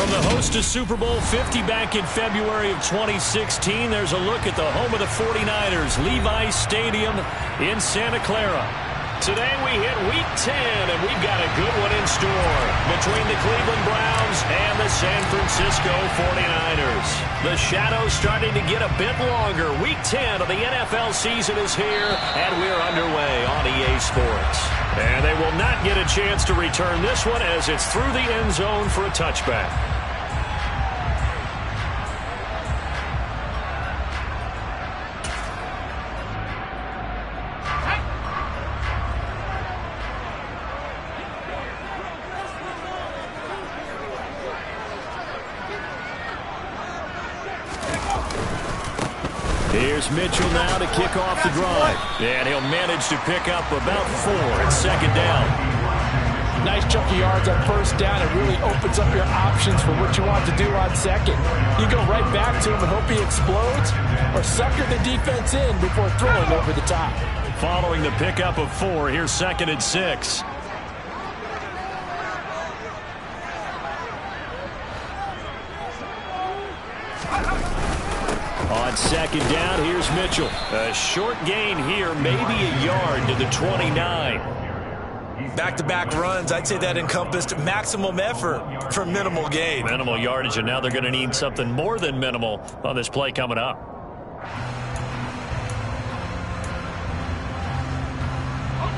From the host to Super Bowl 50 back in February of 2016, there's a look at the home of the 49ers, Levi's Stadium in Santa Clara. Today we hit Week 10, and we've got a good one in store between the Cleveland Browns and the San Francisco 49ers. The shadow's starting to get a bit longer. Week 10 of the NFL season is here, and we're underway on EA Sports. And they will not get a chance to return this one as it's through the end zone for a touchback. Here's Mitchell now to kick off the drive. And he'll manage to pick up about 4 at second down. Nice chunky yards on first down. It really opens up your options for what you want to do on second. You go right back to him and hope he explodes, or sucker the defense in before throwing over the top. Following the pickup of 4, here's second and 6. On second down, here's Mitchell. A short gain here, maybe a yard to the 29. Back-to-back runs, I'd say that encompassed maximum effort for minimal gain. Minimal yardage, and now they're going to need something more than minimal on this play coming up.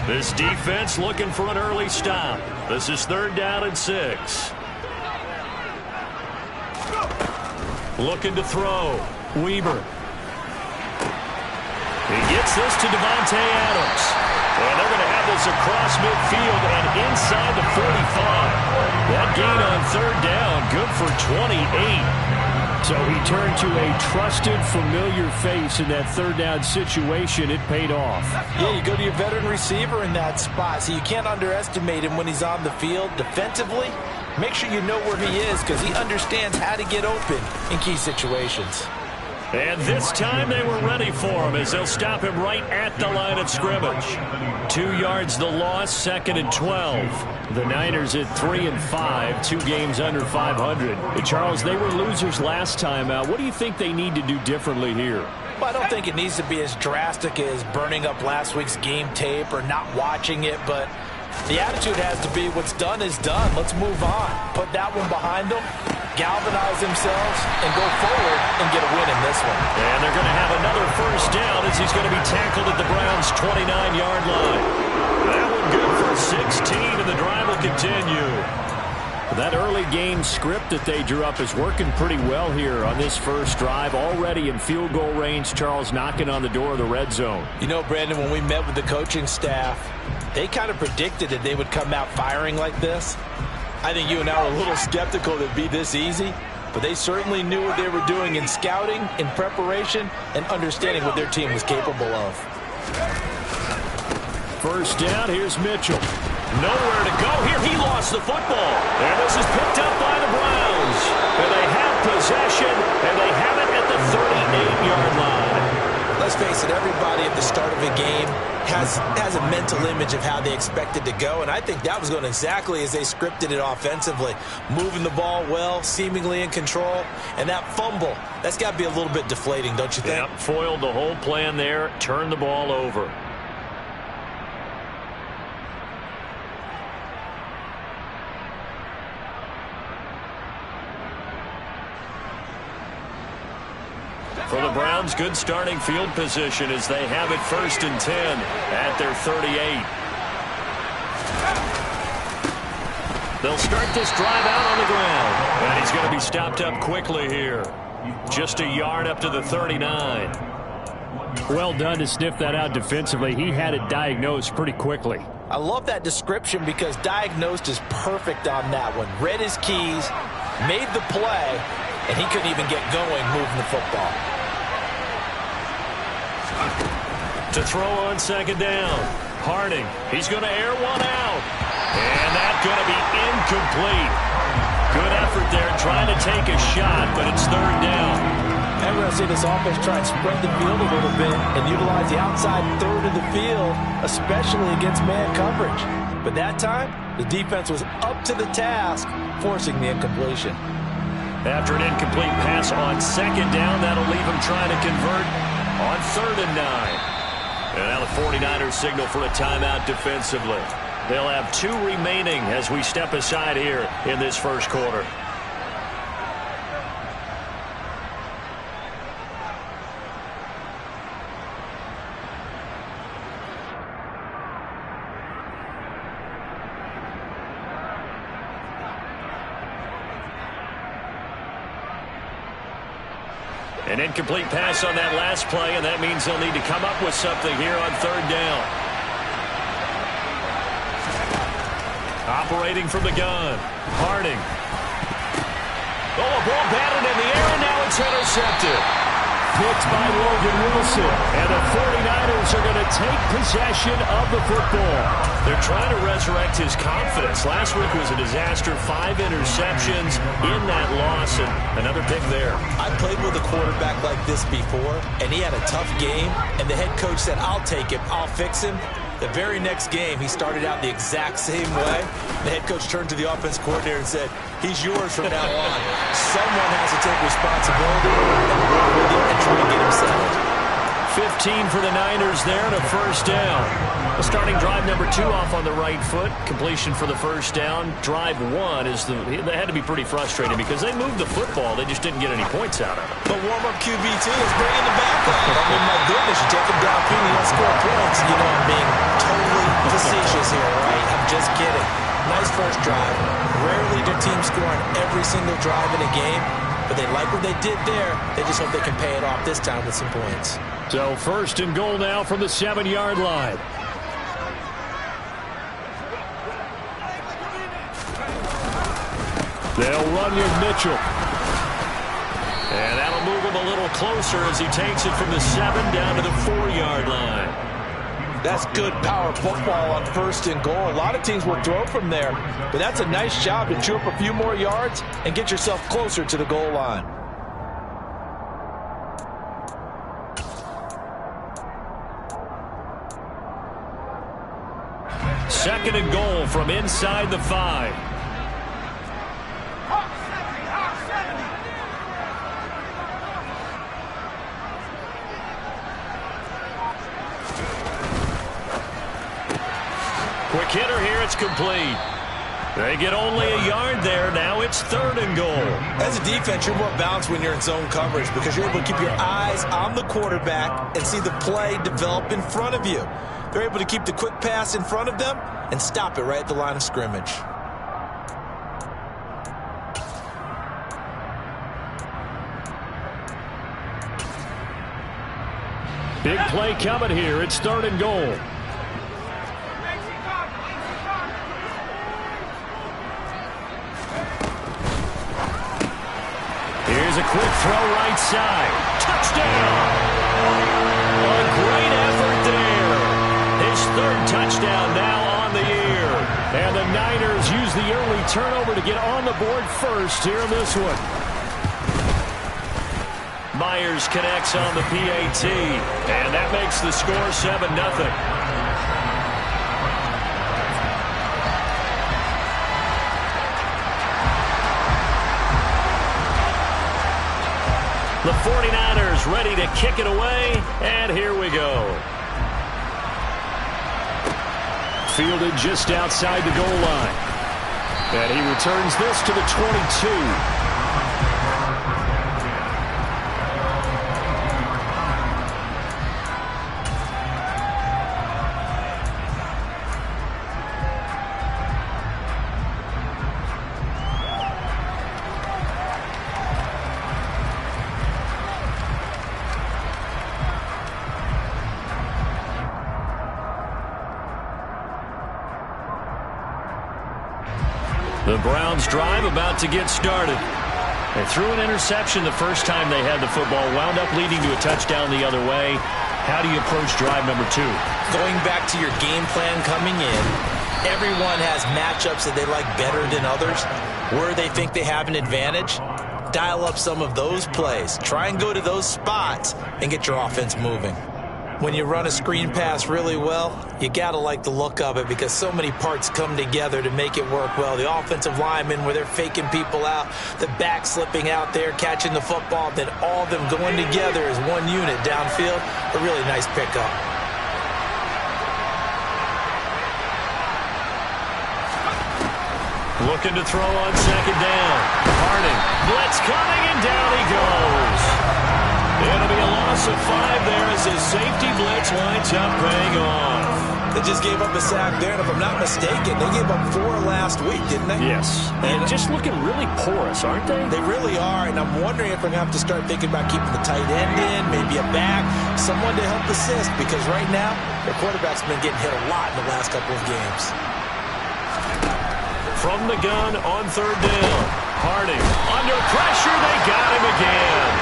This defense looking for an early stop. This is third down and 6. Looking to throw. Weaver. He gets this to Davante Adams. And they're going to have this across midfield and inside the 45. That gain on third down, good for 28. So he turned to a trusted, familiar face in that third down situation. It paid off. Yeah, you go to your veteran receiver in that spot, so you can't underestimate him when he's on the field. Defensively, make sure you know where he is because he understands how to get open in key situations. And this time they were ready for him as they'll stop him right at the line of scrimmage. 2 yards the loss, second and 12. The Niners at 3-5, 2 games under 500. Charles, they were losers last time out. What do you think they need to do differently here? Well, I don't think it needs to be as drastic as burning up last week's game tape or not watching it, but the attitude has to be what's done is done. Let's move on. Put that one behind them, galvanize themselves, and go forward and get a win in this one. And they're going to have another first down as he's going to be tackled at the Browns' 29-yard line. That one good for 16, and the drive will continue. That early game script that they drew up is working pretty well here on this first drive. Already in field goal range, Charles knocking on the door of the red zone. You know, Brandon, when we met with the coaching staff, they kind of predicted that they would come out firing like this. I think you and I are a little skeptical that it'd be this easy, but they certainly knew what they were doing in scouting, in preparation, and understanding what their team was capable of. First down, here's Mitchell. Nowhere to go here. He lost the football. And this is picked up by the Browns. And they have possession, and they have it at the 38-yard line. Let's face it, everybody at the start of a game has a mental image of how they expect it to go, and I think that was going exactly as they scripted it offensively. Moving the ball well, seemingly in control, and that fumble, that's got to be a little bit deflating, don't you think? Yep, foiled the whole plan there, turned the ball over. For the Browns, good starting field position as they have it first and 10 at their 38. They'll start this drive out on the ground. And he's going to be stopped up quickly here. Just a yard up to the 39. Well done to sniff that out defensively. He had it diagnosed pretty quickly. I love that description because diagnosed is perfect on that one. Read his keys, made the play, and he couldn't even get going moving the football. To throw on second down. Harding. He's going to air one out. And that's going to be incomplete. Good effort there trying to take a shot, but it's third down. And we're going to see this offense try and spread the field a little bit and utilize the outside third of the field, especially against man coverage. But that time, the defense was up to the task, forcing the incompletion. After an incomplete pass on second down, that'll leave him trying to convert on 3rd and 9. And now the 49ers signal for a timeout defensively. They'll have 2 remaining as we step aside here in this first quarter. An incomplete pass on that last play, and that means they'll need to come up with something here on 3rd down. Operating from the gun, Harding. Oh, a ball batted in the air, and now it's intercepted. Picked by Logan Wilson, and the 49ers are going to take possession of the football. They're trying to resurrect his confidence. Last week was a disaster, 5 interceptions in that loss, and another pick there. I played with a quarterback like this before, and he had a tough game, and the head coach said, I'll take him, I'll fix him. The very next game, he started out the exact same way. The head coach turned to the offense coordinator and said, he's yours from now on. Someone has to take responsibility and work with him and try to get him settled. 15 for the Niners there and a first down. The starting drive number 2 off on the right foot. Completion for the first down. Drive 1 is they had to be pretty frustrating because they moved the football. They just didn't get any points out of it. But warm-up QB2 is bringing the back up. I mean, my goodness, you take him down, you don't score points. You know I'm being totally facetious here, right? I'm just kidding. Nice first drive. Rarely do teams score on every single drive in a game, but they like what they did there. They just hope they can pay it off this time with some points. So 1st and goal now from the 7-yard line. They'll run with Mitchell. And that'll move him a little closer as he takes it from the 7 down to the 4-yard line. That's good power football on 1st and goal. A lot of teams will throw from there, but that's a nice job to chew up a few more yards and get yourself closer to the goal line. Second and goal from inside the 5. Quick hitter here, it's complete. They get only a yard there. Now it's 3rd and goal. As a defense, you're more balanced when you're in zone coverage because you're able to keep your eyes on the quarterback and see the play develop in front of you. They're able to keep the quick pass in front of them and stop it right at the line of scrimmage. Big play coming here. It's 3rd and goal. Here's a quick throw right side. Touchdown! A great effort there. His 3rd touchdown now on the year. And the Niners use the early turnover to get on the board first here in this one. Myers connects on the PAT, and that makes the score 7-0. The 49ers ready to kick it away, and here we go. Fielded just outside the goal line. And he returns this to the 22. The Browns drive about to get started. They threw an interception the first time they had the football, wound up leading to a touchdown the other way. How do you approach drive number 2? Going back to your game plan coming in, everyone has matchups that they like better than others. Where they think they have an advantage, dial up some of those plays. Try and go to those spots and get your offense moving. When you run a screen pass really well, you got to like the look of it because so many parts come together to make it work well. The offensive linemen where they're faking people out, the back slipping out there, catching the football, then all of them going together as one unit downfield. A really nice pickup. Looking to throw on second down. Harding, blitz coming, and down he goes. It'll be a loss of 5 there as his safety blitz winds up paying off. They just gave up a sack there, and if I'm not mistaken, they gave up 4 last week, didn't they? Yes, and just looking really porous, aren't they? They really are, and I'm wondering if we're going to have to start thinking about keeping the tight end in, maybe a back, someone to help assist, because right now, their quarterback's been getting hit a lot in the last couple of games. From the gun on third down. Harding under pressure. They got him again.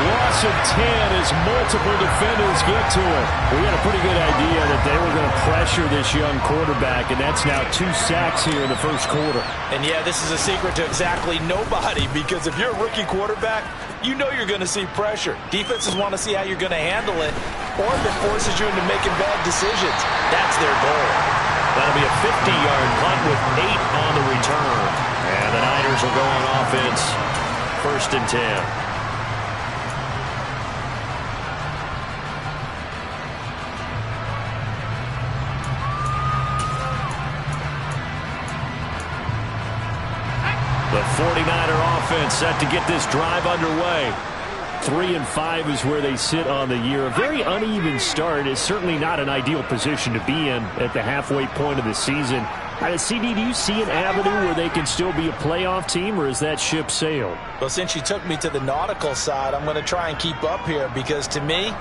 Loss of 10 as multiple defenders get to it. We had a pretty good idea that they were going to pressure this young quarterback, and that's now 2 sacks here in the first quarter. And yeah, this is a secret to exactly nobody, because if you're a rookie quarterback, you know you're going to see pressure. Defenses want to see how you're going to handle it, or if it forces you into making bad decisions. That's their goal. That'll be a 50-yard punt with 8 on the return. And the Niners will go on offense, 1st and 10. The 49er offense set to get this drive underway. 3-5 is where they sit on the year. A very uneven start is certainly not an ideal position to be in at the halfway point of the season. CD, do you see an avenue where they can still be a playoff team, or is that ship sailed? Well, since you took me to the nautical side, I'm going to try and keep up here, because to me,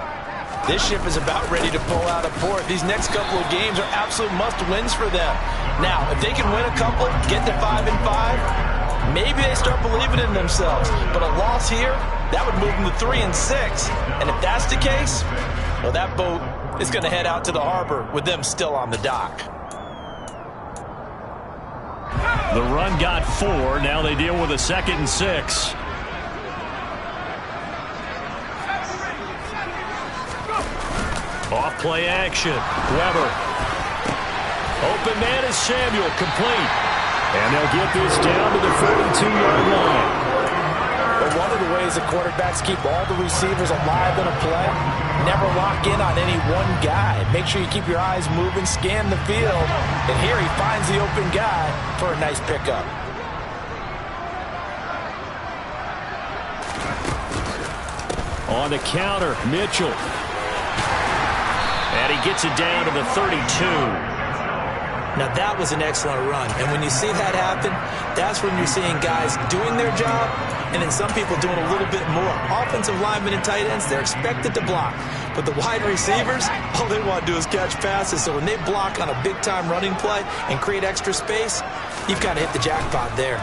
this ship is about ready to pull out of port. These next couple of games are absolute must-wins for them. Now, if they can win a couple, get to 5-5, maybe they start believing in themselves. But a loss here, that would move them to 3-6. And if that's the case, well, that boat is going to head out to the harbor with them still on the dock. The run got 4. Now they deal with a 2nd and 6. Off play action. Weber. Open man is Samuel. Complete. And they'll get this down to the 42-yard line. But one of the ways the quarterbacks keep all the receivers alive in a play, never lock in on any one guy. Make sure you keep your eyes moving, scan the field. And here he finds the open guy for a nice pickup. On the counter, Mitchell. And he gets it down to the 32. Now that was an excellent run. And when you see that happen, that's when you're seeing guys doing their job and then some people doing a little bit more. Offensive linemen and tight ends, they're expected to block. But the wide receivers, all they want to do is catch passes. So when they block on a big-time running play and create extra space, you've kind of hit the jackpot there.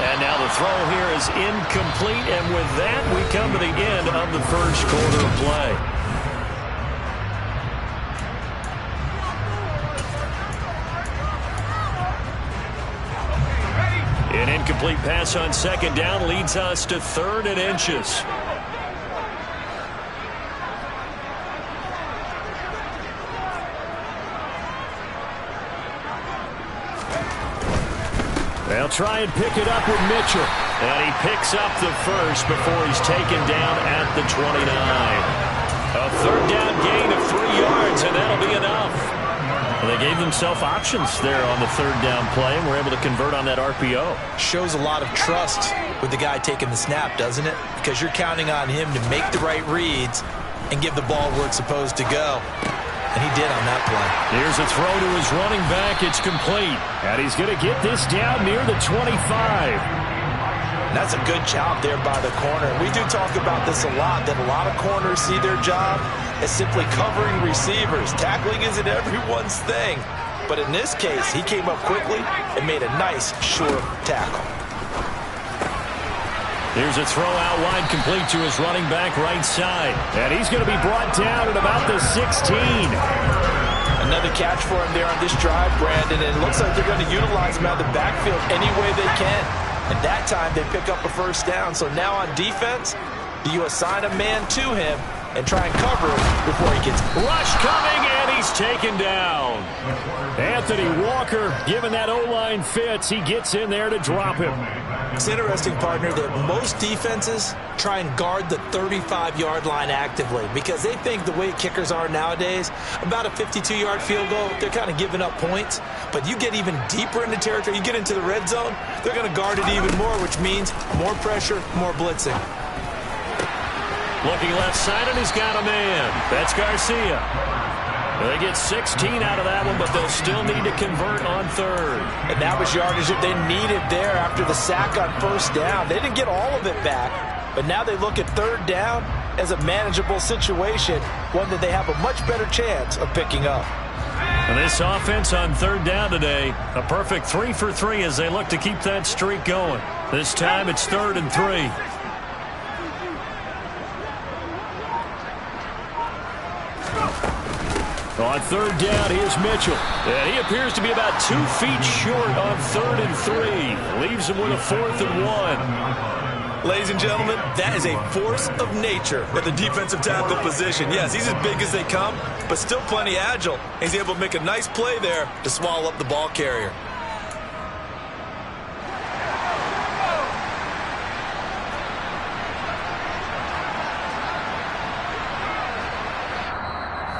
And now the throw here is incomplete. And with that, we come to the end of the first quarter of play. An incomplete pass on second down leads us to 3rd and inches. They'll try and pick it up with Mitchell. And he picks up the first before he's taken down at the 29. A 3rd down gain of 3 yards, and that'll be enough. They gave themselves options there on the 3rd down play and were able to convert on that RPO. Shows a lot of trust with the guy taking the snap, doesn't it? Because you're counting on him to make the right reads and give the ball where it's supposed to go. And he did on that play. Here's a throw to his running back. It's complete. And he's going to get this down near the 25. That's a good job there by the corner. We do talk about this a lot, that a lot of corners see their job as simply covering receivers. Tackling isn't everyone's thing. But in this case, he came up quickly and made a nice, sure tackle. Here's a throw out wide, complete to his running back right side. And he's going to be brought down at about the 16. Another catch for him there on this drive, Brandon. And it looks like they're going to utilize him out of the backfield any way they can. And that time they pick up a 1st down. So now on defense, do you assign a man to him and try and cover him before he gets rush coming, and he's taken down. Anthony Walker, given that O-line fits, he gets in there to drop him. It's interesting, partner, that most defenses try and guard the 35-yard line actively because they think the way kickers are nowadays, about a 52-yard field goal, they're kind of giving up points. But you get even deeper into territory, you get into the red zone, they're going to guard it even more, which means more pressure, more blitzing. Looking left side, and he's got a man. That's Garcia. They get 16 out of that one, but they'll still need to convert on third. And that was yardage that they needed there after the sack on first down. They didn't get all of it back, but now they look at third down as a manageable situation, one that they have a much better chance of picking up. And this offense on third down today, a perfect 3 for 3 as they look to keep that streak going. This time it's 3rd and 3. On third down, here's Mitchell. And he appears to be about 2 feet short on 3rd and 3. Leaves him with a 4th and 1. Ladies and gentlemen, that is a force of nature at the defensive tackle position. Yes, he's as big as they come, but still plenty agile. He's able to make a nice play there to swallow up the ball carrier.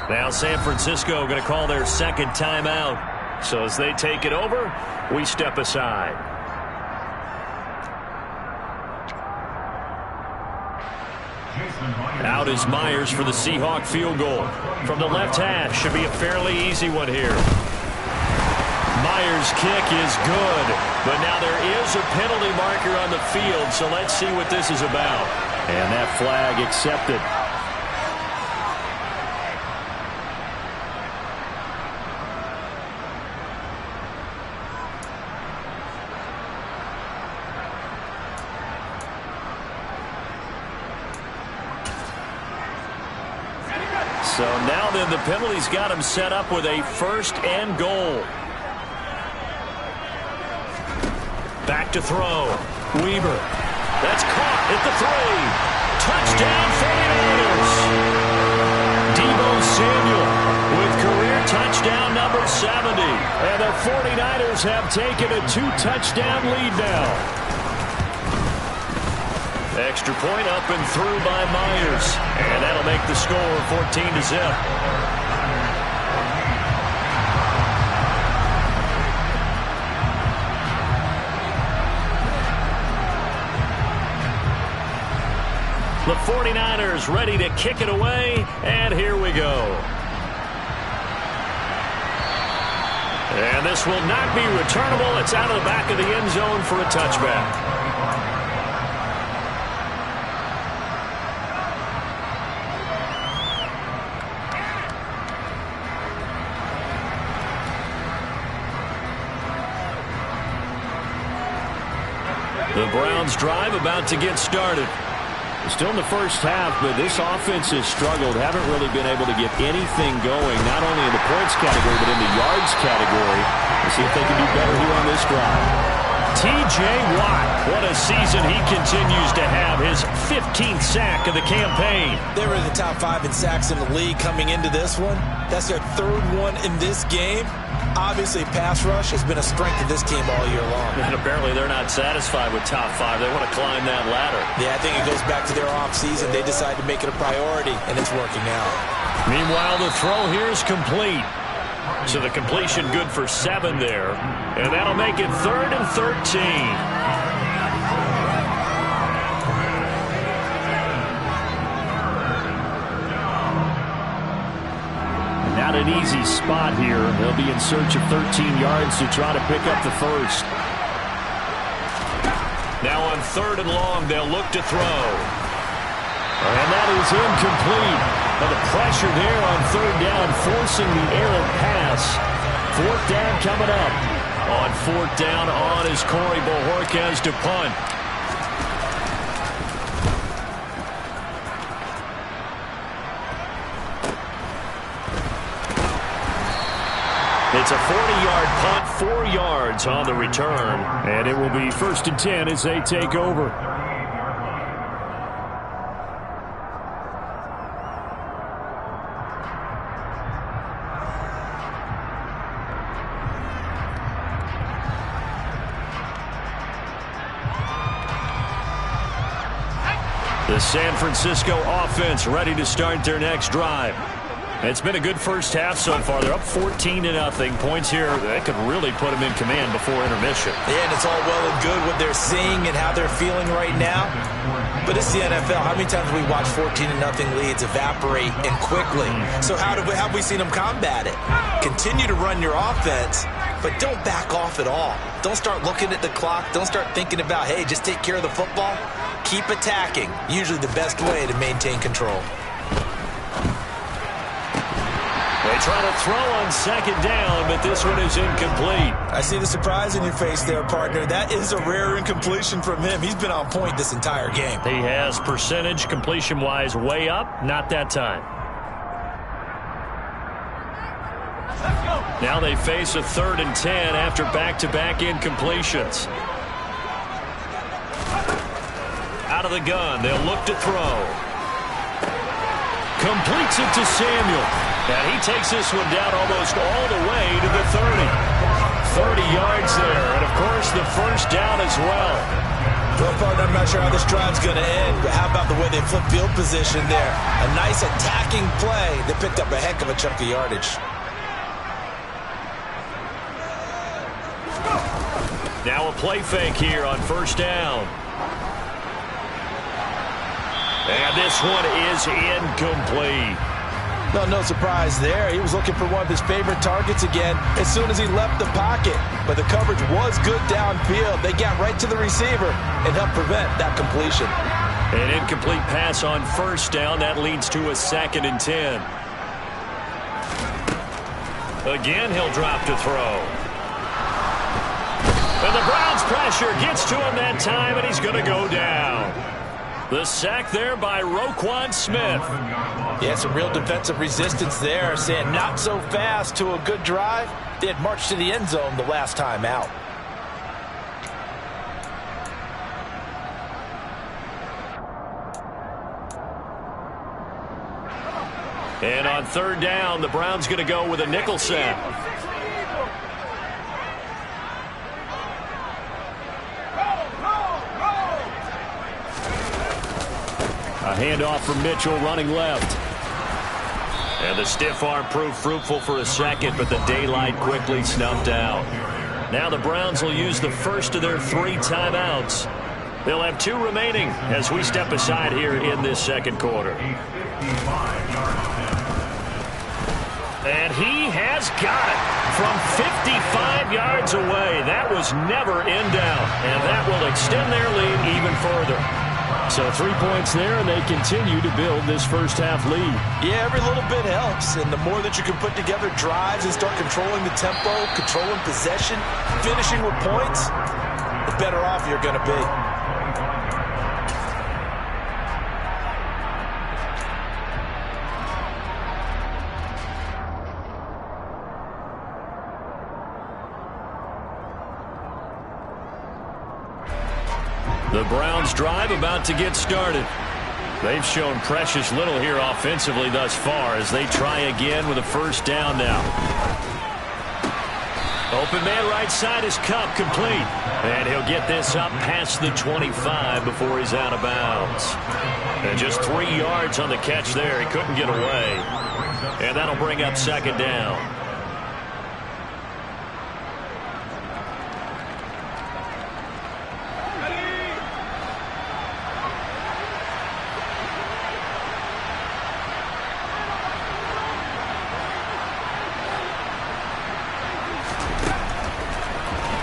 Now San Francisco going to call their second timeout. So as they take it over, we step aside. Out is Myers for the Seahawk field goal. From the left hash, should be a fairly easy one here. Myers' kick is good, but now there is a penalty marker on the field, so let's see what this is about. And that flag accepted. So now then the penalty's got him set up with a 1st and goal. Back to throw. Weaver. That's caught at the 3. Touchdown 49ers. Deebo Samuel with career touchdown number 70. And the 49ers have taken a 2-touchdown lead now. Extra point up and through by Myers. And that'll make the score 14-0. The 49ers ready to kick it away. And here we go. And this will not be returnable. It's out of the back of the end zone for a touchback. The Browns drive about to get started. Still in the first half, but this offense has struggled. Haven't really been able to get anything going, not only in the points category, but in the yards category. Let's see if they can do better here on this drive. T.J. Watt, what a season he continues to have. His 15th sack of the campaign. They were in the top 5 in sacks in the league coming into this one. That's their 3rd one in this game. Obviously, pass rush has been a strength of this team all year long. And apparently they're not satisfied with top 5. They want to climb that ladder. Yeah, I think it goes back to their offseason. They decided to make it a priority, and it's working out. Meanwhile, the throw here is complete. So the completion good for 7 there. And that'll make it 3rd and 13. Not an easy spot here. They'll be in search of 13 yards to try to pick up the first. Now on 3rd and long, they'll look to throw. And that is incomplete. But the pressure there on 3rd down, forcing the errant pass. 4th down coming up. On 4th down on is Corey Bojorquez to punt. It's a 40-yard punt, 4 yards on the return. And it will be 1st and 10 as they take over. The San Francisco offense ready to start their next drive. It's been a good first half so far. They're up 14-0. Points here that could really put them in command before intermission. Yeah, and it's all well and good what they're seeing and how they're feeling right now. But it's the NFL. How many times have we watched 14-0 leads evaporate and quickly? So how have we seen them combat it? Continue to run your offense, but don't back off at all. Don't start looking at the clock. Don't start thinking about, hey, just take care of the football. Keep attacking. Usually the best way to maintain control. They try to throw on second down, but this one is incomplete. I see the surprise in your face there, partner. That is a rare incompletion from him. He's been on point this entire game. He has percentage completion-wise way up. Not that time. Now they face a 3rd and 10 after back-to-back incompletions. Out of the gun, they'll look to throw. Completes it to Samuel. And he takes this one down almost all the way to the 30. 30 yards there, and of course the first down as well. Well, partner, I'm not sure how this drive's going to end, but how about the way they flip field position there? A nice attacking play. They picked up a heck of a chunk of yardage. Now a play fake here on first down. And this one is incomplete. No surprise there. He was looking for one of his favorite targets again as soon as he left the pocket. But the coverage was good downfield. They got right to the receiver and helped prevent that completion. An incomplete pass on first down. That leads to a 2nd and 10. Again, he'll drop to throw. And the Browns pressure gets to him that time, and he's going to go down. The sack there by Roquan Smith. Yeah, some real defensive resistance there, saying not so fast to a good drive. They had marched to the end zone the last time out. And on 3rd down, the Browns going to go with a nickel set. A handoff from Mitchell running left. And the stiff arm proved fruitful for a second, but the daylight quickly snuffed out. Now the Browns will use the first of their 3 timeouts. They'll have 2 remaining as we step aside here in this second quarter. And he has got it from 55 yards away. That was never in doubt, and that will extend their lead even further. So 3 points there, and they continue to build this first half lead. Yeah, every little bit helps, and the more that you can put together drives and start controlling the tempo, controlling possession, finishing with points, the better off you're going to be. The Browns drive about to get started. They've shown precious little here offensively thus far as they try again with a first down now. Open man right side is Kupp, complete. And he'll get this up past the 25 before he's out of bounds. And just 3 yards on the catch there. He couldn't get away. And that'll bring up second down.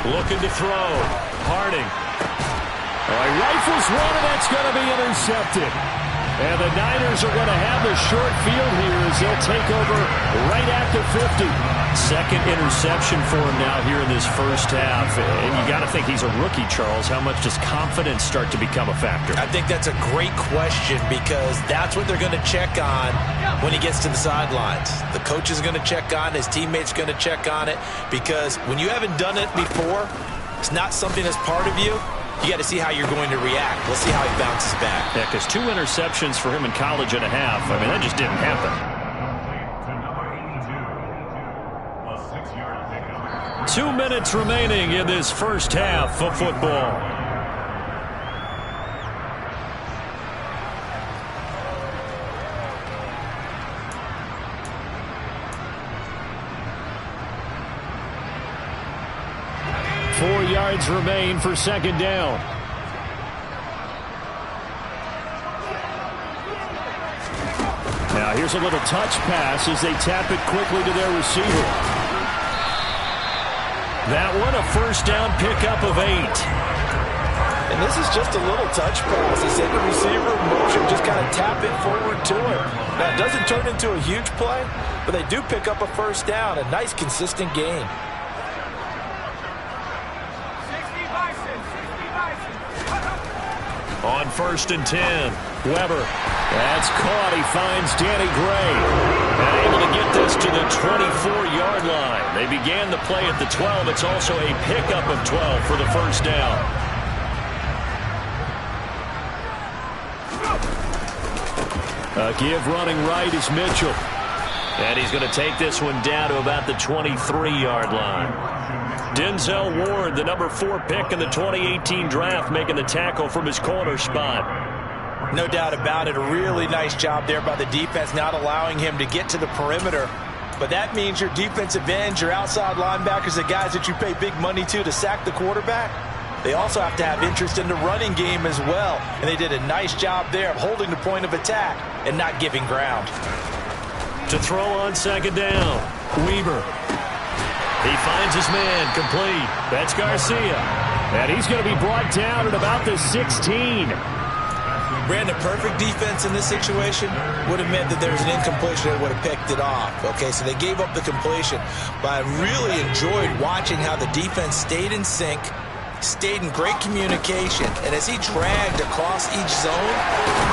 Looking to throw. Harding. Rifles one, and that's going to be intercepted. And the Niners are going to have the short field here as they'll take over right at the 50. Second interception for him now here in this first half. And you got to think he's a rookie, Charles. How much does confidence start to become a factor? I think that's a great question because that's what they're going to check on when he gets to the sidelines. The coach is going to check on, his teammates going to check on it, because when you haven't done it before, it's not something that's part of you. You got to see how you're going to react. We'll see how he bounces back. Yeah, because 2 interceptions for him in college and a half. I mean, that just didn't happen. 2 minutes remaining in this first half of football. yards remain for second down. Now here's a little touch pass as they tap it quickly to their receiver. That one, a first down pickup of 8. And this is just a little touch pass. They send the receiver in motion, just kind of tap it forward to him. Now, it doesn't turn into a huge play, but they do pick up a first down. A nice, consistent gain. On 1st and 10, Weber. That's caught. He finds Danny Gray. And able to get this to the 24-yard line. They began the play at the 12. It's also a pickup of 12 for the first down. A give running right is Mitchell. And he's going to take this one down to about the 23-yard line. Denzel Ward, the number 4 pick in the 2018 draft, making the tackle from his corner spot. No doubt about it. A really nice job there by the defense, not allowing him to get to the perimeter. But that means your defensive ends, your outside linebackers, the guys that you pay big money to sack the quarterback, they also have to have interest in the running game as well. And they did a nice job there of holding the point of attack and not giving ground. To throw on second down, Weber. He finds his man, complete. That's Garcia. And he's going to be brought down at about the 16. Brandon, perfect defense in this situation would have meant that there was an incompletion that would have picked it off. Okay, so they gave up the completion. But I really enjoyed watching how the defense stayed in sync, stayed in great communication, and as he dragged across each zone,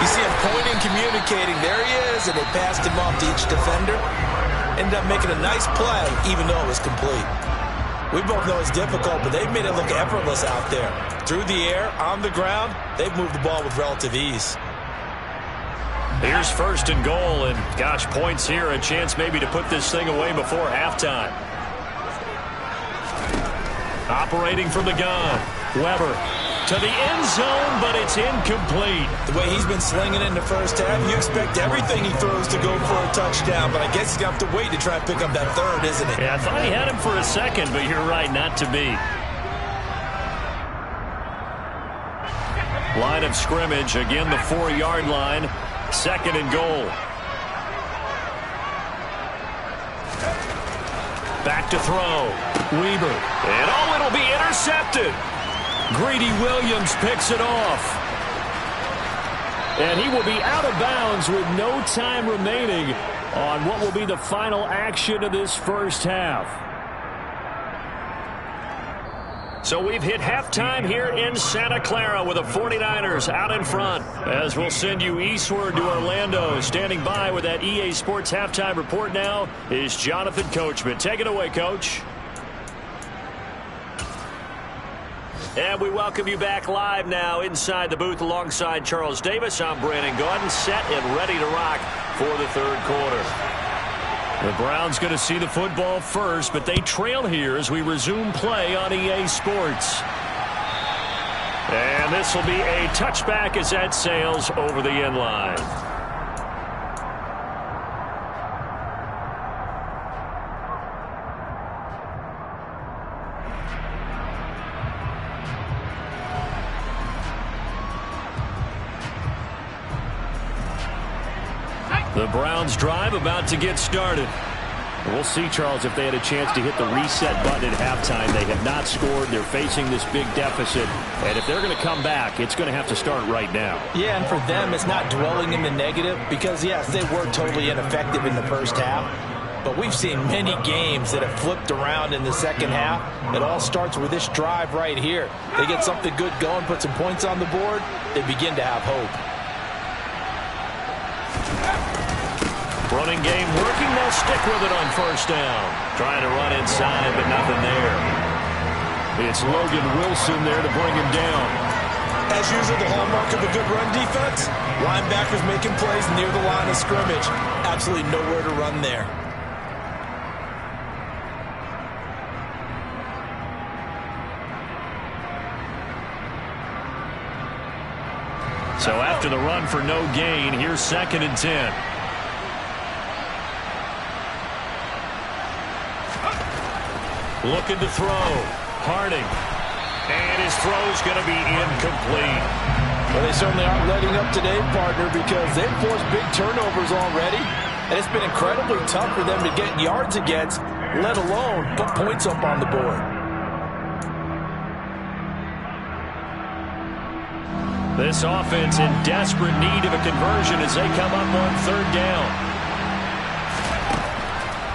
you see him pointing, communicating. There he is, and they passed him off to each defender. Ended up making a nice play, even though it was complete. We both know it's difficult, but they've made it look effortless out there. Through the air, on the ground, they've moved the ball with relative ease. Here's 1st and goal, and gosh, points here, a chance maybe to put this thing away before halftime. Operating from the gun, Weber to the end zone, but it's incomplete. The way he's been slinging it in the first half, you expect everything he throws to go for a touchdown, but I guess he's going to have to wait to try and pick up that third, isn't he? Yeah, I thought he had him for a second, but you're right, not to be. Line of scrimmage, again the 4-yard line, 2nd and goal. Back to throw, Weber, and oh, it'll be intercepted. Greedy Williams picks it off. And he will be out of bounds with no time remaining on what will be the final action of this first half. So we've hit halftime here in Santa Clara with the 49ers out in front. As we'll send you eastward to Orlando. Standing by with that EA Sports halftime report now is Jonathan Coachman. Take it away, Coach. And we welcome you back live now inside the booth alongside Charles Davis. I'm Brandon Gaudin, set and ready to rock for the 3rd quarter. The Browns going to see the football first, but they trail here as we resume play on EA Sports. And this will be a touchback as that sails over the end line. The Browns drive about to get started. We'll see, Charles, if they had a chance to hit the reset button at halftime. They have not scored. They're facing this big deficit. And if they're going to come back, it's going to have to start right now. Yeah, and for them, it's not dwelling in the negative because, yes, they were totally ineffective in the first half. But we've seen many games that have flipped around in the second half. It all starts with this drive right here. They get something good going, put some points on the board, they begin to have hope. Running game working. They'll stick with it on 1st down. Trying to run inside, but nothing there. It's Logan Wilson there to bring him down. As usual, the hallmark of a good run defense, linebackers making plays near the line of scrimmage. Absolutely nowhere to run there. So after the run for no gain, here's 2nd and 10. Looking to throw. Harding. his throw's going to be incomplete. Well, they certainly aren't letting up today, partner, because they've forced big turnovers already. And it's been incredibly tough for them to get yards against, let alone put points up on the board. This offense in desperate need of a conversion as they come up on third down.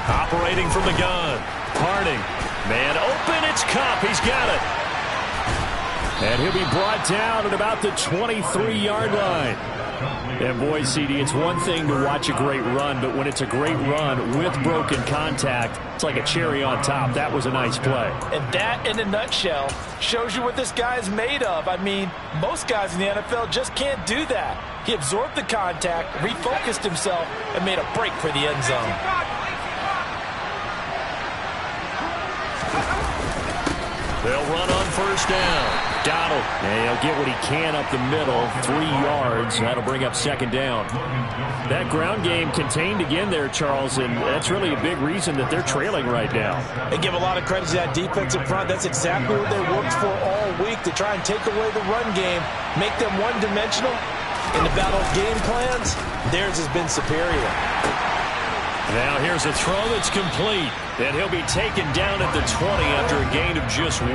Operating from the gun. Harding. Man open, it's Kupp. He's got it. And he'll be brought down at about the 23-yard line. And boy, CD, it's one thing to watch a great run, but when it's a great run with broken contact, it's like a cherry on top. That was a nice play. And that, in a nutshell, shows you what this guy is made of. I mean, most guys in the NFL just can't do that. He absorbed the contact, refocused himself, and made a break for the end zone. They'll run on first down. Donald. And he'll get what he can up the middle. 3 yards. That'll bring up second down. That ground game contained again there, Charles, and that's really a big reason that they're trailing right now. They give a lot of credit to that defensive front. That's exactly what they worked for all week, to try and take away the run game, make them one-dimensional. In the battle of game plans, theirs has been superior. Now here's a throw that's complete. And he'll be taken down at the 20 after a gain of just 1.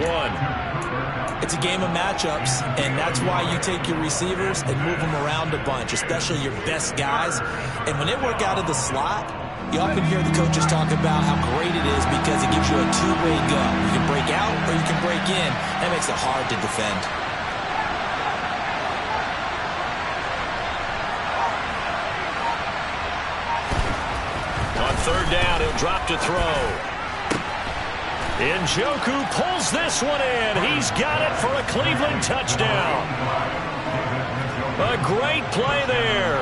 It's a game of matchups, and that's why you take your receivers and move them around a bunch, especially your best guys. And when they work out of the slot, you often hear the coaches talk about how great it is because it gives you a two-way go. You can break out or you can break in. That makes it hard to defend. On third down, he'll drop to throw. Njoku pulls this one in. He's got it for a Cleveland touchdown. A great play there.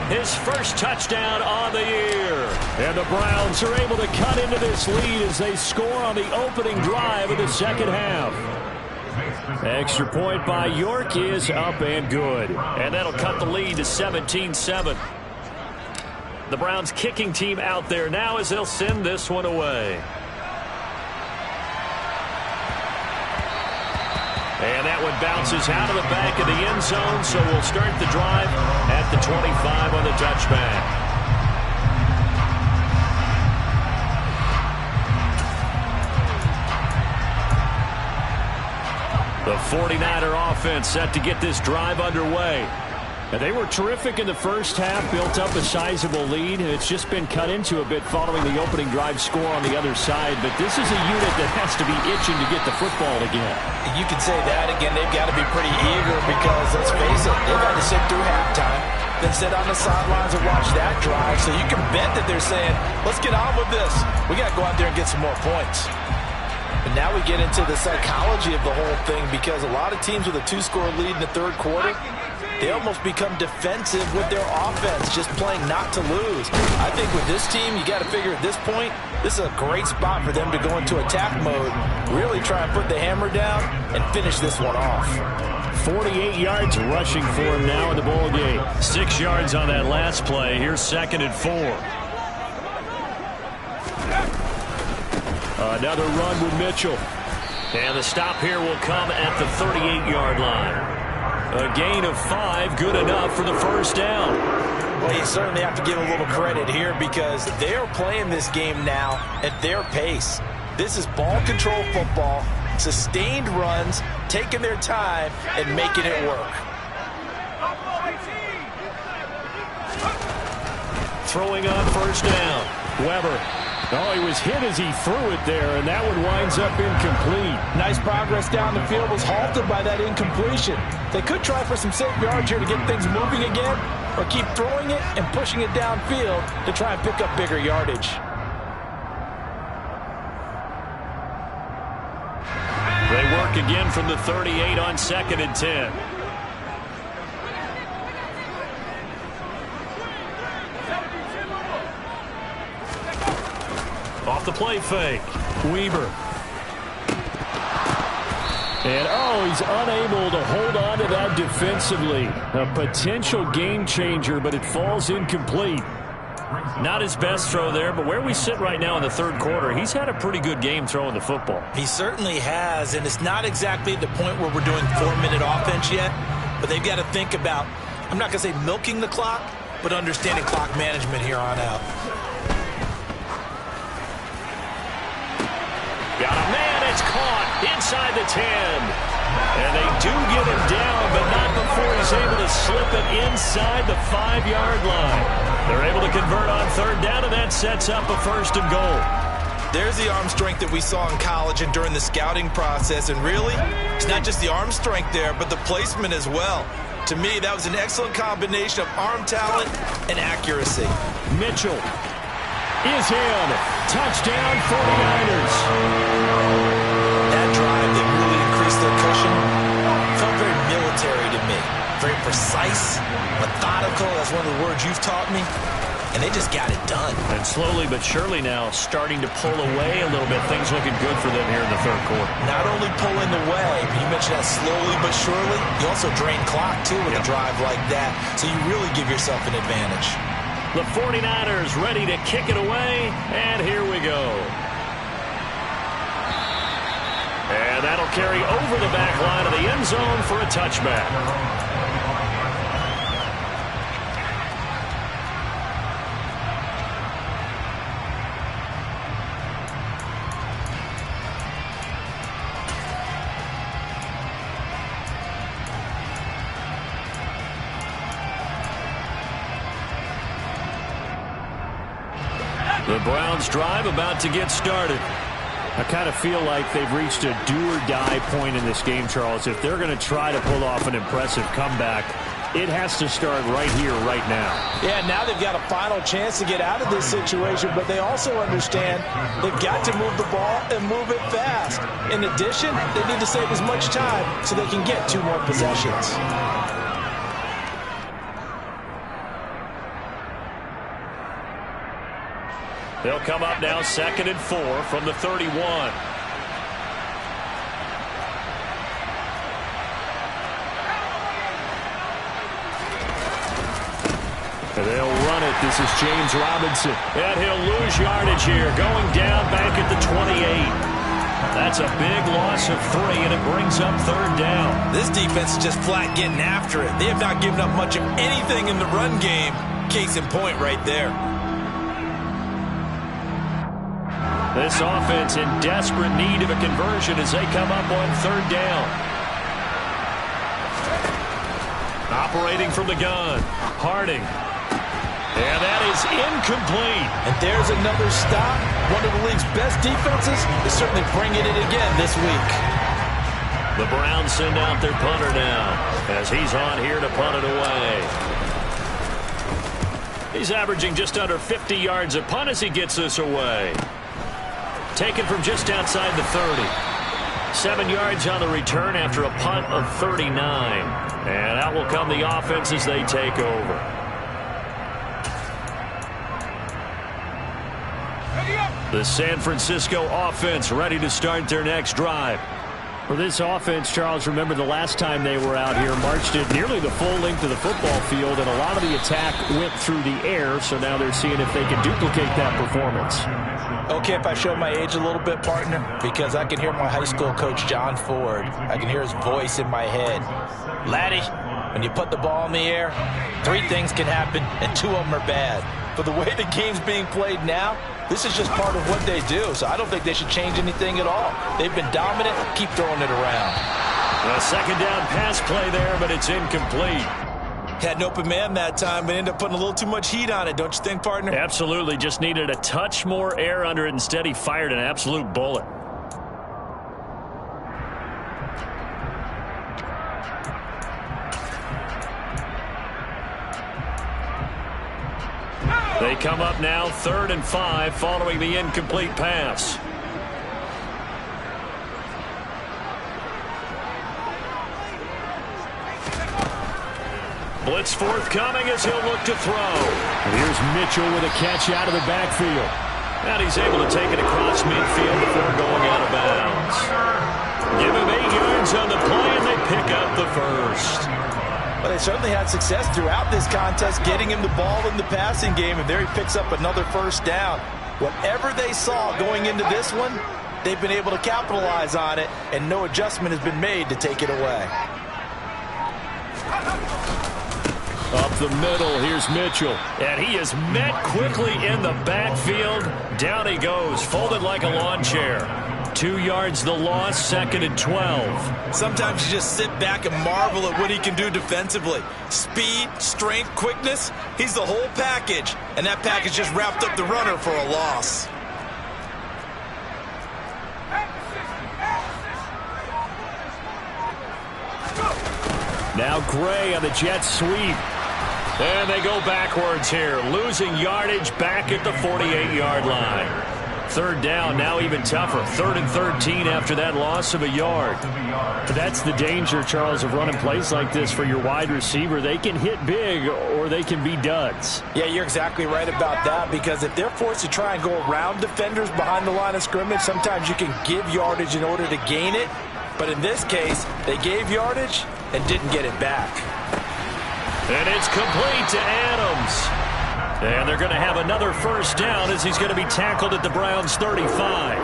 His first touchdown on the year. And the Browns are able to cut into this lead as they score on the opening drive of the second half. Extra point by York is up and good. And that'll cut the lead to 17-7. The Browns kicking team out there now as they'll send this one away. And that one bounces out of the back of the end zone, so we'll start the drive at the 25 on the touchback. The 49er offense set to get this drive underway. And they were terrific in the first half, built up a sizable lead, and it's just been cut into a bit following the opening drive score on the other side. But this is a unit that has to be itching to get the football again. You can say that again. They've got to be pretty eager because, let's face it, they've had to sit through halftime, then sit on the sidelines and watch that drive. So you can bet that they're saying, let's get on with this. We got to go out there and get some more points. And now we get into the psychology of the whole thing, because a lot of teams with a 2-score lead in the third quarter, they almost become defensive with their offense, just playing not to lose. I think with this team, you got to figure at this point, this is a great spot for them to go into attack mode, really try and put the hammer down and finish this one off. 48 yards rushing for him now in the ball game. 6 yards on that last play. Here's 2nd and 4. Another run with Mitchell. And the stop here will come at the 38-yard line. A gain of 5, good enough for the first down. Well, you certainly have to give a little credit here because they are playing this game now at their pace. This is ball control football, sustained runs, taking their time, and making it work. Throwing on first down. Weber. Oh, he was hit as he threw it there, and that one winds up incomplete. Nice progress down the field, was halted by that incompletion. They could try for some safe yards here to get things moving again, or keep throwing it and pushing it downfield to try and pick up bigger yardage. They work again from the 38 on 2nd and 10. Off the play fake. Weber. And, oh, he's unable to hold on to that defensively. A potential game changer, but it falls incomplete. Not his best throw there, but where we sit right now in the third quarter, he's had a pretty good game throwing the football. He certainly has, and it's not exactly at the point where we're doing 4-minute offense yet, but they've got to think about, I'm not going to say milking the clock, but understanding clock management here on out. Got a man, it's caught inside the 10. And they do get him down, but not before he's able to slip it inside the 5-yard line. They're able to convert on third down, and that sets up a 1st and goal. There's the arm strength that we saw in college and during the scouting process. And really, it's not just the arm strength there, but the placement as well. To me, that was an excellent combination of arm talent and accuracy. Mitchell is in. Touchdown, 49ers. That drive that really increased their cushion felt very military to me. Very precise, methodical. That's one of the words you've taught me. And they just got it done. And slowly but surely now starting to pull away a little bit. Things looking good for them here in the third quarter. Not only pulling away, but you mentioned that slowly but surely. You also drain clock, too, with a drive like that. So you really give yourself an advantage. The 49ers ready to kick it away, and here we go. And that'll carry over the back line of the end zone for a touchback. The Browns drive about to get started. I kind of feel like they've reached a do-or-die point in this game, Charles. If they're going to try to pull off an impressive comeback, it has to start right here, right now. Yeah, now they've got a final chance to get out of this situation, but they also understand they've got to move the ball and move it fast. In addition, they need to save as much time so they can get 2 more possessions. They'll come up now 2nd and 4 from the 31. And they'll run it. This is James Robinson. And he'll lose yardage here. Going down back at the 28. That's a big loss of 3, and it brings up 3rd down. This defense is just flat getting after it. They have not given up much of anything in the run game. Case in point right there. This offense in desperate need of a conversion as they come up on 3rd down. Operating from the gun, Harding. And that is incomplete. And there's another stop. One of the league's best defenses is certainly bringing it again this week. The Browns send out their punter now as he's on here to punt it away. He's averaging just under 50 yards a punt as he gets this away. Taken from just outside the 30. 7 yards on the return after a punt of 39. And out will come the offense as they take over. The San Francisco offense ready to start their next drive. For this offense, Charles, remember the last time they were out here, marched it nearly the full length of the football field, and a lot of the attack went through the air, so now they're seeing if they can duplicate that performance. Okay, if I show my age a little bit, partner, because I can hear my high school coach, John Ford. I can hear his voice in my head. Laddie, when you put the ball in the air, 3 things can happen, and 2 of them are bad. But the way the game's being played now, this is just part of what they do, so I don't think they should change anything at all. They've been dominant. Keep throwing it around. A 2nd down pass play there, but it's incomplete. Had an open man that time, but ended up putting a little too much heat on it, don't you think, partner? Absolutely. Just needed a touch more air under it. Instead, he fired an absolute bullet. They come up now 3rd and 5 following the incomplete pass. Blitz forthcoming as he'll look to throw. And here's Mitchell with a catch out of the backfield. And he's able to take it across midfield before going out of bounds. Give him 8 yards on the play, and they pick up the 1st. Well, they certainly had success throughout this contest, getting him the ball in the passing game, and there he picks up another first down. Whatever they saw going into this one, they've been able to capitalize on it, and no adjustment has been made to take it away. Up the middle, here's Mitchell. And he is met quickly in the backfield. Down he goes, folded like a lawn chair. 2 yards the loss, 2nd and 12. Sometimes you just sit back and marvel at what he can do defensively. Speed, strength, quickness, he's the whole package. And that package just wrapped up the runner for a loss. Now Gray on the jet sweep. And they go backwards here, losing yardage back at the 48-yard line. 3rd down, now even tougher. 3rd and 13 after that loss of a yard. That's the danger, Charles, of running plays like this for your wide receiver. They can hit big or they can be duds. Yeah, you're exactly right about that, because if they're forced to try and go around defenders behind the line of scrimmage, sometimes you can give yardage in order to gain it. But in this case, they gave yardage and didn't get it back. And it's complete to Adams. And they're going to have another first down as he's going to be tackled at the Browns' 35.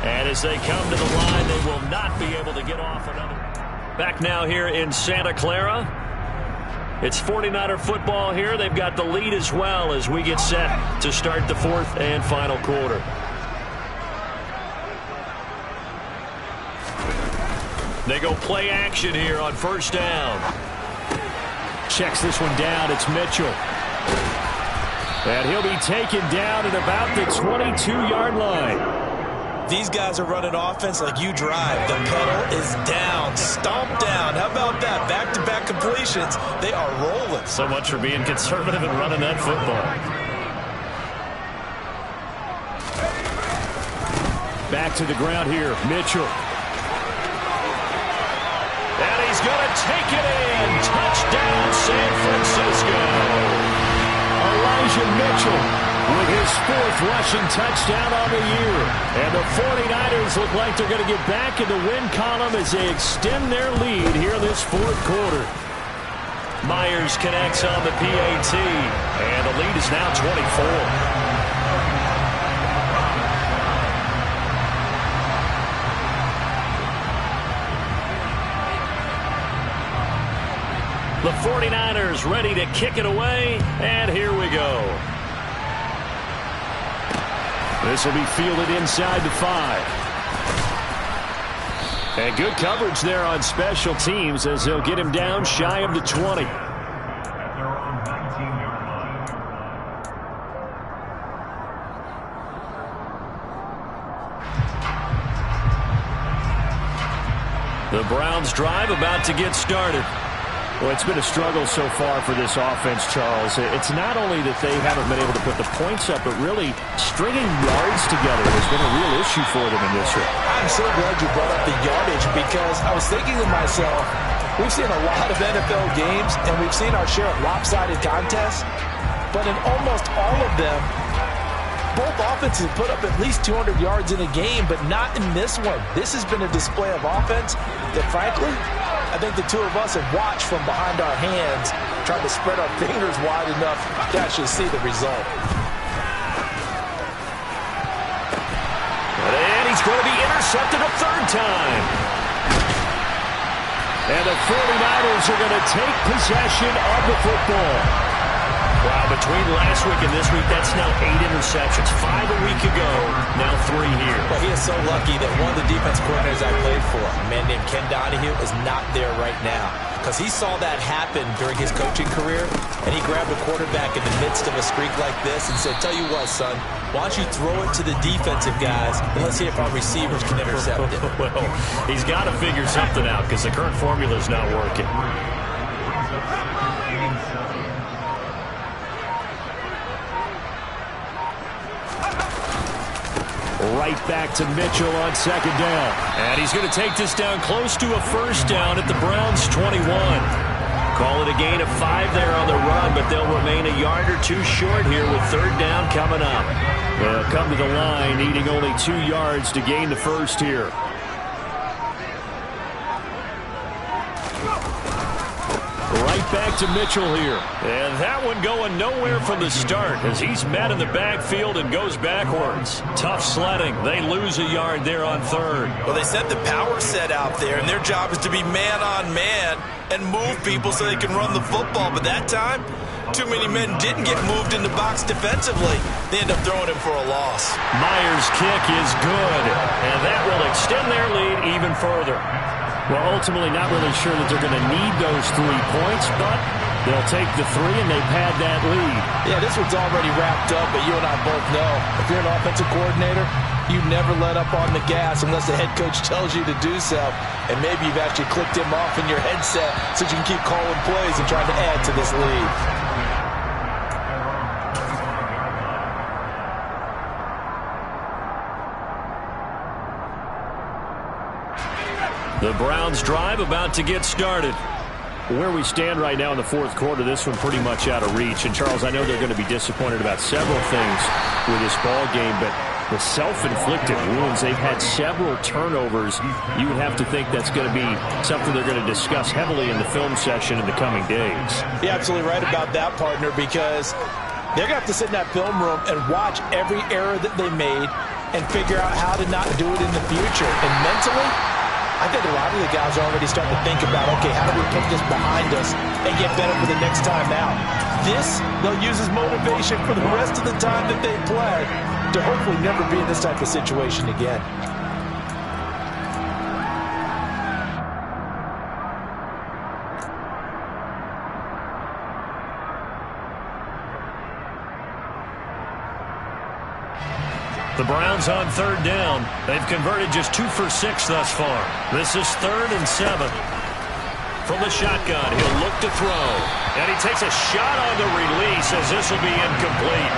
And as they come to the line, they will not be able to get off another. Back now here in Santa Clara. It's 49er football here. They've got the lead as well as we get set to start the 4th and final quarter. They go play action here on first down. Checks this one down. It's Mitchell. And he'll be taken down at about the 22-yard line. These guys are running offense like you drive. The pedal is down, stomped down. How about that? Back-to-back completions. They are rolling. So much for being conservative and running that football. Back to the ground here, Mitchell. And he's going to take it in. Touchdown, San Francisco. Elijah Mitchell with his 4th rushing touchdown on the year. And the 49ers look like they're going to get back in the win column as they extend their lead here in this 4th quarter. Myers connects on the PAT. And the lead is now 24. The 49ers ready to kick it away, and here we go. This will be fielded inside the 5. And good coverage there on special teams as they'll get him down shy of the 20. The Browns drive about to get started. Well, it's been a struggle so far for this offense, Charles. It's not only that they haven't been able to put the points up, but really stringing yards together has been a real issue for them in this one. I'm so glad you brought up the yardage, because I was thinking to myself, we've seen a lot of NFL games, and we've seen our share of lopsided contests, but in almost all of them, both offenses put up at least 200 yards in a game, but not in this one. This has been a display of offense that, frankly, I think the two of us have watched from behind our hands, trying to spread our fingers wide enough to actually see the result. And he's going to be intercepted a 3rd time. And the 49ers are going to take possession of the football. Wow, between last week and this week, that's now 8 interceptions. 5 a week ago, now 3 here. Well, he is so lucky that one of the defense coordinators I played for, a man named Ken Donahue, is not there right now, because he saw that happen during his coaching career, and he grabbed a quarterback in the midst of a streak like this and said, tell you what, son, why don't you throw it to the defensive guys, and let's see if our receivers can intercept it. Well, he's got to figure something out, because the current formula is not working. Right back to Mitchell on 2nd down. And he's going to take this down close to a first down at the Browns' 21. Call it a gain of 5 there on the run, but they'll remain a yard or 2 short here with third down coming up. They'll come to the line needing only 2 yards to gain the first here. Right back to Mitchell here. And that one going nowhere from the start as he's met in the backfield and goes backwards. Tough sledding. They lose a yard there on third. Well, they set the power set out there, and their job is to be man-on-man and move people so they can run the football. But that time, too many men didn't get moved in the box defensively. They end up throwing him for a loss. Myers' kick is good, and that will extend their lead even further. Well, ultimately not really sure that they're going to need those 3 points, but they'll take the 3, and they've had that lead. Yeah, this one's already wrapped up, but you and I both know if you're an offensive coordinator, you never let up on the gas unless the head coach tells you to do so. And maybe you've actually clicked him off in your headset so you can keep calling plays and trying to add to this lead. The Browns drive about to get started. Where we stand right now in the fourth quarter, this one pretty much out of reach. And, Charles, I know they're going to be disappointed about several things with this ball game, but the self-inflicted wounds, they've had several turnovers. You would have to think that's going to be something they're going to discuss heavily in the film session in the coming days. You're absolutely right about that, partner, because they're going to have to sit in that film room and watch every error that they made and figure out how to not do it in the future. And mentally, I think a lot of the guys are already starting to think about, okay, how do we put this behind us and get better for the next time out? This, they'll use as motivation for the rest of the time that they play to hopefully never be in this type of situation again. The Browns on third down. They've converted just 2 for 6 thus far. This is 3rd and 7. From the shotgun, he'll look to throw. And he takes a shot on the release as this will be incomplete.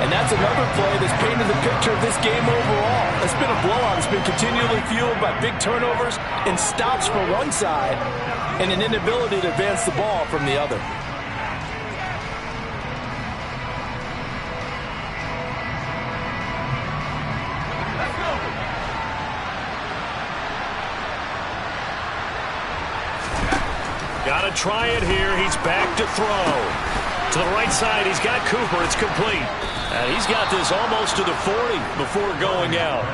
And that's another play that's painted the picture of this game overall. It's been a blowout. It's been continually fueled by big turnovers and stops for one side and an inability to advance the ball from the other. Got to try it here. He's back to throw. To the right side, he's got Cooper. It's complete. And he's got this almost to the 40 before going out.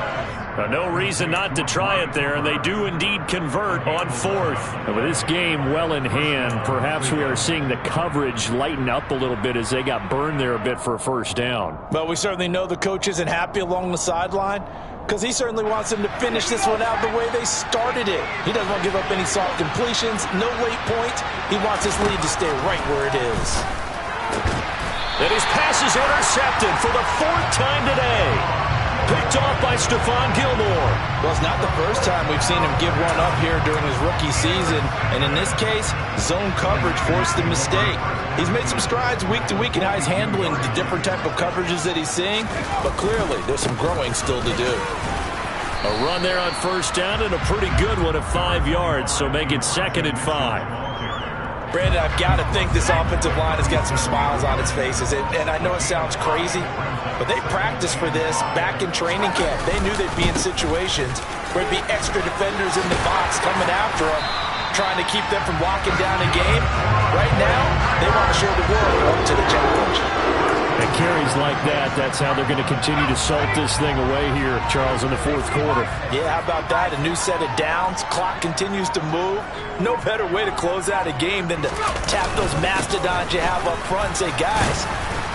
No reason not to try it there, and they do indeed convert on 4th. And with this game well in hand, perhaps we are seeing the coverage lighten up a little bit as they got burned there a bit for a first down. But we certainly know the coach isn't happy along the sideline because he certainly wants them to finish this one out the way they started it. He doesn't want to give up any soft completions, no late points. He wants his lead to stay right where it is. And his pass is intercepted for the 4th time today. Picked off by Stephon Gilmore. Well, it's not the first time we've seen him give one up here during his rookie season. And in this case, zone coverage forced the mistake. He's made some strides week to week in how he's handling the different type of coverages that he's seeing. But clearly, there's some growing still to do. A run there on first down and a pretty good one of 5 yards. So make it 2nd and 5. Brandon, I've got to think this offensive line has got some smiles on its faces. And I know it sounds crazy, but they practiced for this back in training camp. They knew they'd be in situations where there'd be extra defenders in the box coming after them, trying to keep them from locking down a game. Right now, they want to show the world up to the challenge. And carries like that, that's how they're going to continue to salt this thing away here, Charles, in the fourth quarter. Yeah, how about that? A new set of downs. Clock continues to move. No better way to close out a game than to tap those mastodons you have up front and say, guys,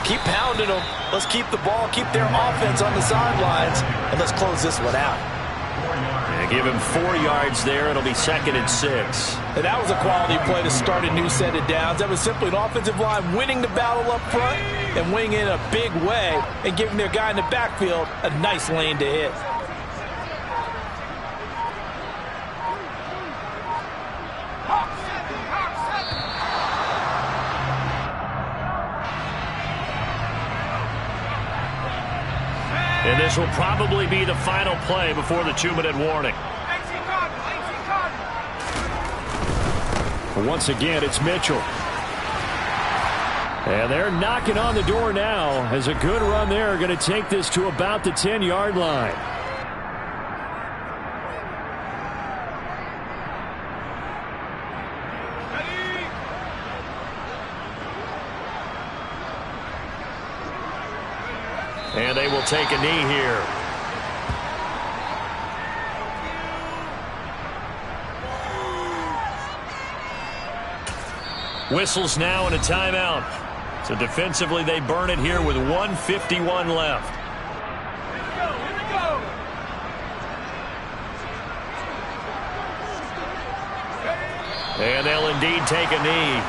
keep pounding them. Let's keep the ball, keep their offense on the sidelines, and let's close this one out. Yeah, give him 4 yards there. It'll be 2nd and 6. And that was a quality play to start a new set of downs. That was simply an offensive line winning the battle up front and winning in a big way and giving their guy in the backfield a nice lane to hit. And this will probably be the final play before the 2-minute warning. Once again, it's Mitchell. And they're knocking on the door now as a good run there going to take this to about the 10-yard line. And they will take a knee here. Whistles now and a timeout. So defensively they burn it here with 1:51 left. And they'll indeed take a knee.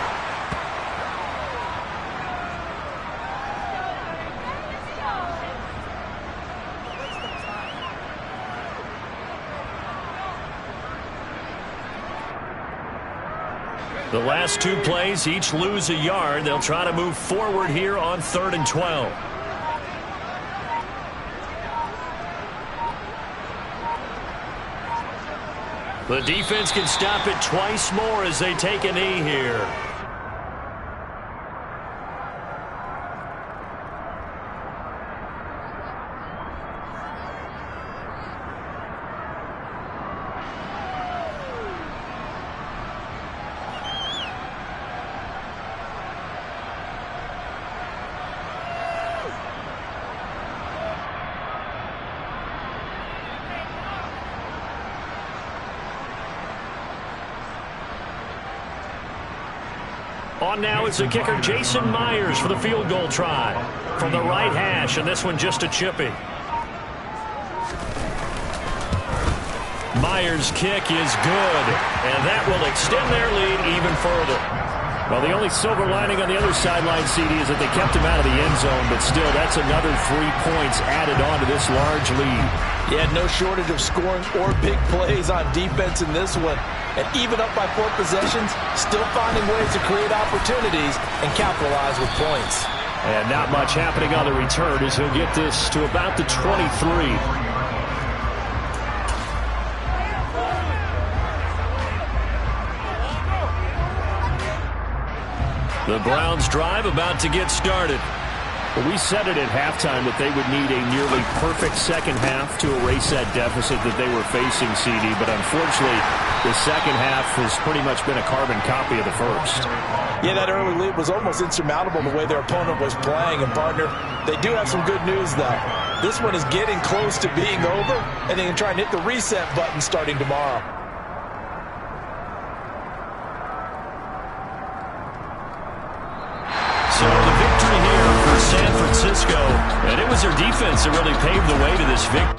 The last two plays each lose a yard. They'll try to move forward here on 3rd and 12. The defense can stop it twice more as they take a knee here. On now is the kicker, Jason Myers, for the field goal try. From the right hash, and this one just a chippy. Myers' kick is good, and that will extend their lead even further. Well, the only silver lining on the other sideline, CD, is that they kept him out of the end zone, but still, that's another 3 points added on to this large lead. Yeah, no shortage of scoring or big plays on defense in this one. And even up by 4 possessions, still finding ways to create opportunities and capitalize with points. And not much happening on the return as he'll get this to about the 23. The Browns drive about to get started. Well, we said it at halftime that they would need a nearly perfect second half to erase that deficit that they were facing, CD. But unfortunately, the second half has pretty much been a carbon copy of the first. Yeah, that early lead was almost insurmountable the way their opponent was playing. And, partner, they do have some good news, though. This one is getting close to being over, and they can try and hit the reset button starting tomorrow. So the victory here for San Francisco, and it was their defense that really paved the way to this victory.